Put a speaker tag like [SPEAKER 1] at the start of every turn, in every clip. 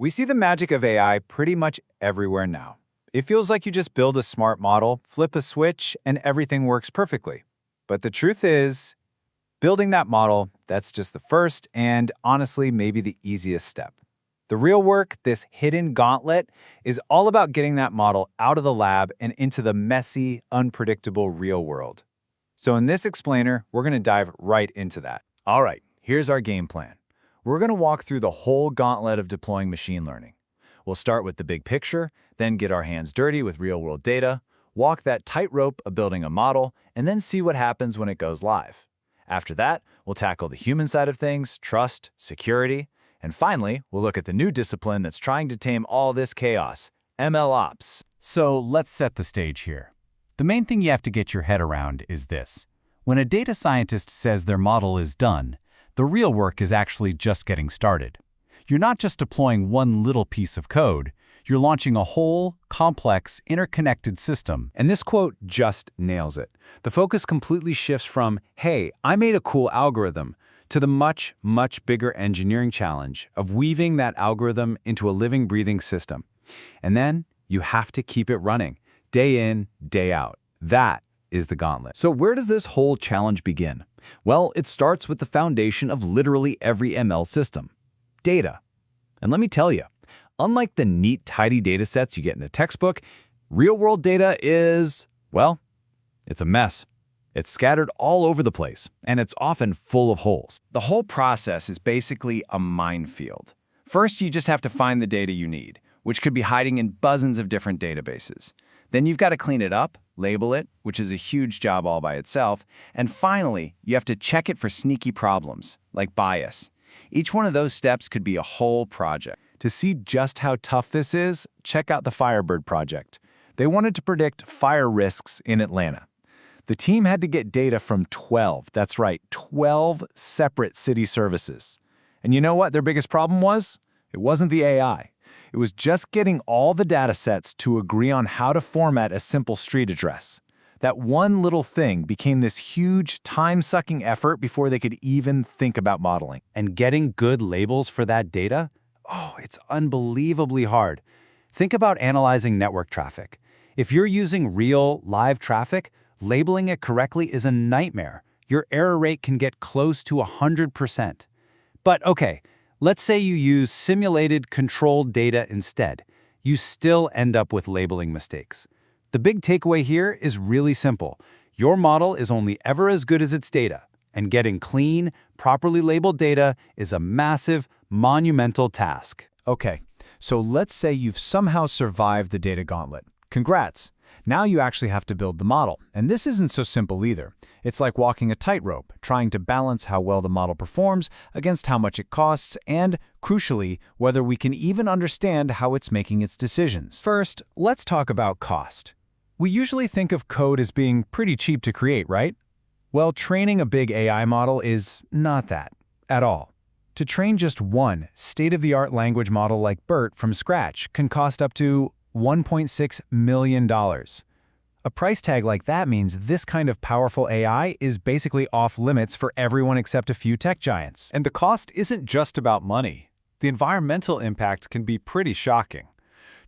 [SPEAKER 1] We see the magic of AI pretty much everywhere now. It feels like you just build a smart model, flip a switch, and everything works perfectly. But the truth is, building that model, that's just the first and honestly maybe the easiest step. The real work, this hidden gauntlet, is all about getting that model out of the lab and into the messy, unpredictable real world. So in this explainer, we're going to dive right into that. All right, here's our game plan. We're going to walk through the whole gauntlet of deploying machine learning. We'll start with the big picture, then get our hands dirty with real-world data, walk that tightrope of building a model, and then see what happens when it goes live. After that, we'll tackle the human side of things, trust, security, and finally, we'll look at the new discipline that's trying to tame all this chaos, MLOps.
[SPEAKER 2] So let's set the stage here. The main thing you have to get your head around is this. When a data scientist says their model is done, the real work is actually just getting started. You're not just deploying one little piece of code, you're launching a whole, complex, interconnected system.
[SPEAKER 1] And this quote just nails it. The focus completely shifts from, hey, I made a cool algorithm, to the much, much bigger engineering challenge of weaving that algorithm into a living, breathing system. And then you have to keep it running, day in, day out. That is the gauntlet.
[SPEAKER 3] So where does this whole challenge begin? Well, it starts with the foundation of literally every ML system, data. And let me tell you, unlike the neat, tidy data sets you get in a textbook, real-world data is, well, it's a mess. It's scattered all over the place, and it's often full of holes.
[SPEAKER 1] The whole process is basically a minefield. First, you just have to find the data you need, which could be hiding in dozens of different databases. Then you've got to clean it up, label it, which is a huge job all by itself, and finally, you have to check it for sneaky problems, like bias. Each one of those steps could be a whole project. To see just how tough this is, check out the Firebird project. They wanted to predict fire risks in Atlanta. The team had to get data from 12, that's right, 12 separate city services. And you know what their biggest problem was? It wasn't the AI. It was just getting all the data sets to agree on how to format a simple street address. That one little thing became this huge, time-sucking effort before they could even think about modeling.
[SPEAKER 2] And getting good labels for that data?
[SPEAKER 1] Oh, it's unbelievably hard.
[SPEAKER 2] Think about analyzing network traffic. If you're using real, live traffic, labeling it correctly is a nightmare. Your error rate can get close to 100%. But okay, let's say you use simulated, controlled data instead. You still end up with labeling mistakes. The big takeaway here is really simple. Your model is only ever as good as its data, and getting clean, properly labeled data is a massive, monumental task.
[SPEAKER 1] Okay, so let's say you've somehow survived the data gauntlet. Congrats! Now you actually have to build the model, and this isn't so simple either. It's like walking a tightrope, trying to balance how well the model performs against how much it costs and, crucially, whether we can even understand how it's making its decisions. First, let's talk about cost. We usually think of code as being pretty cheap to create, right? Well, training a big AI model is not that, at all. To train just one state-of-the-art language model like BERT from scratch can cost up to $1.6 million. A price tag like that means this kind of powerful AI is basically off limits for everyone except a few tech giants.
[SPEAKER 4] And the cost isn't just about money. The environmental impact can be pretty shocking.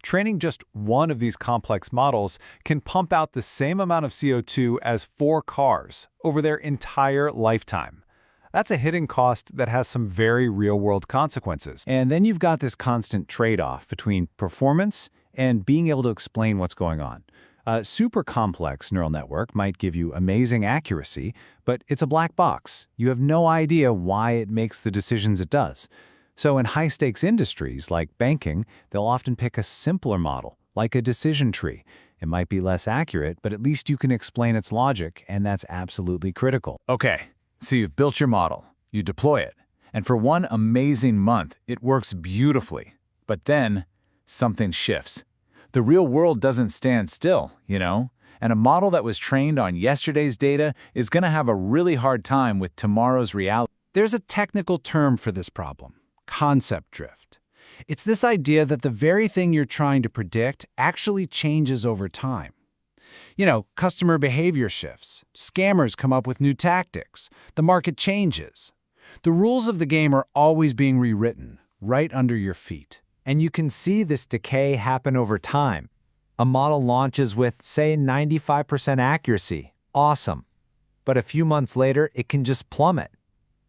[SPEAKER 4] Training just one of these complex models can pump out the same amount of CO2 as 4 cars over their entire lifetime. That's a hidden cost that has some very real-world consequences.
[SPEAKER 1] And then you've got this constant trade-off between performance and being able to explain what's going on. A super complex neural network might give you amazing accuracy, but it's a black box. You have no idea why it makes the decisions it does. So in high-stakes industries like banking, they'll often pick a simpler model, like a decision tree. It might be less accurate, but at least you can explain its logic, and that's absolutely critical. Okay, so you've built your model, you deploy it, and for one amazing month, it works beautifully. But then, something shifts. The real world doesn't stand still, you know? And a model that was trained on yesterday's data is going to have a really hard time with tomorrow's reality. There's a technical term for this problem. Concept drift. It's this idea that the very thing you're trying to predict actually changes over time. You know, customer behavior shifts, scammers come up with new tactics, the market changes. The rules of the game are always being rewritten, right under your feet.
[SPEAKER 2] And you can see this decay happen over time. A model launches with, say, 95% accuracy. Awesome. But a few months later, it can just plummet.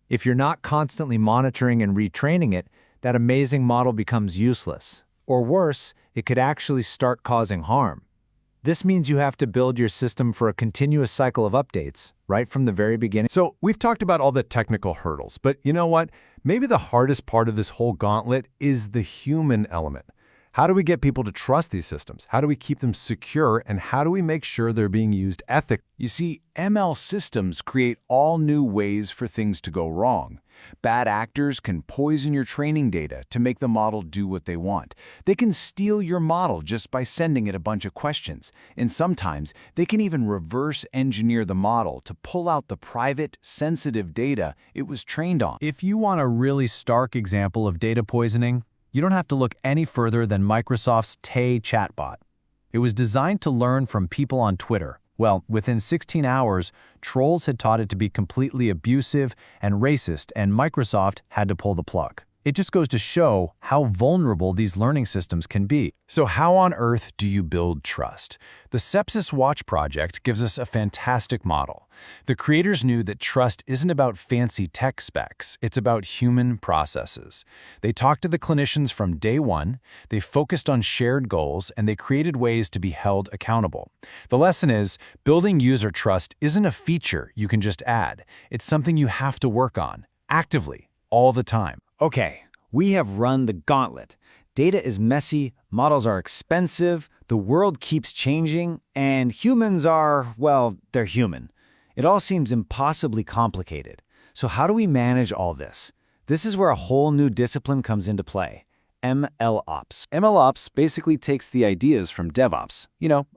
[SPEAKER 2] If you're not constantly monitoring and retraining it, that amazing model becomes useless. Or worse, it could actually start causing harm. This means you have to build your system for a continuous cycle of updates, right from the very beginning.
[SPEAKER 4] So we've talked about all the technical hurdles, but you know what? Maybe the hardest part of this whole gauntlet is the human element. How do we get people to trust these systems? How do we keep them secure? And how do we make sure they're being used ethically?
[SPEAKER 1] You see, ML systems create all new ways for things to go wrong. Bad actors can poison your training data to make the model do what they want. They can steal your model just by sending it a bunch of questions. And sometimes they can even reverse engineer the model to pull out the private, sensitive data it was trained on.
[SPEAKER 2] If you want a really stark example of data poisoning, you don't have to look any further than Microsoft's Tay chatbot. It was designed to learn from people on Twitter. Well, within 16 hours, trolls had taught it to be completely abusive and racist, and Microsoft had to pull the plug. It just goes to show how vulnerable these learning systems can be.
[SPEAKER 1] So how on earth do you build trust? The Sepsis Watch project gives us a fantastic model. The creators knew that trust isn't about fancy tech specs, it's about human processes. They talked to the clinicians from day one, they focused on shared goals, and they created ways to be held accountable. The lesson is, building user trust isn't a feature you can just add. It's something you have to work on, actively, all the time.
[SPEAKER 5] Okay, we have run the gauntlet. Data is messy, models are expensive, the world keeps changing, and humans are, well, they're human. It all seems impossibly complicated. So how do we manage all this? This is where a whole new discipline comes into play. MLOps. MLOps basically takes the ideas from DevOps,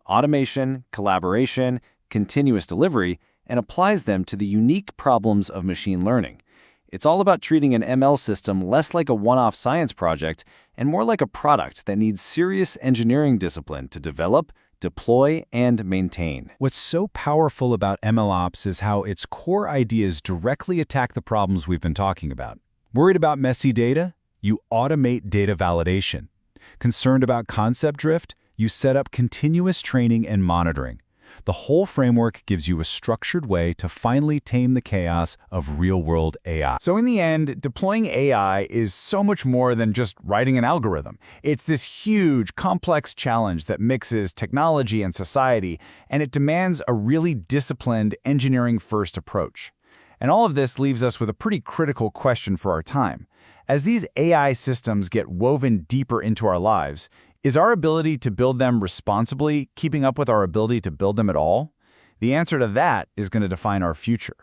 [SPEAKER 5] automation, collaboration, continuous delivery, and applies them to the unique problems of machine learning. It's all about treating an ML system less like a one-off science project and more like a product that needs serious engineering discipline to develop, deploy, and maintain.
[SPEAKER 1] What's so powerful about MLOps is how its core ideas directly attack the problems we've been talking about. Worried about messy data? You automate data validation. Concerned about concept drift? You set up continuous training and monitoring. The whole framework gives you a structured way to finally tame the chaos of real-world AI.
[SPEAKER 6] So in the end, deploying AI is so much more than just writing an algorithm. It's this huge, complex challenge that mixes technology and society, and it demands a really disciplined, engineering-first approach. And all of this leaves us with a pretty critical question for our time. As these AI systems get woven deeper into our lives, is our ability to build them responsibly keeping up with our ability to build them at all? The answer to that is going to define our future.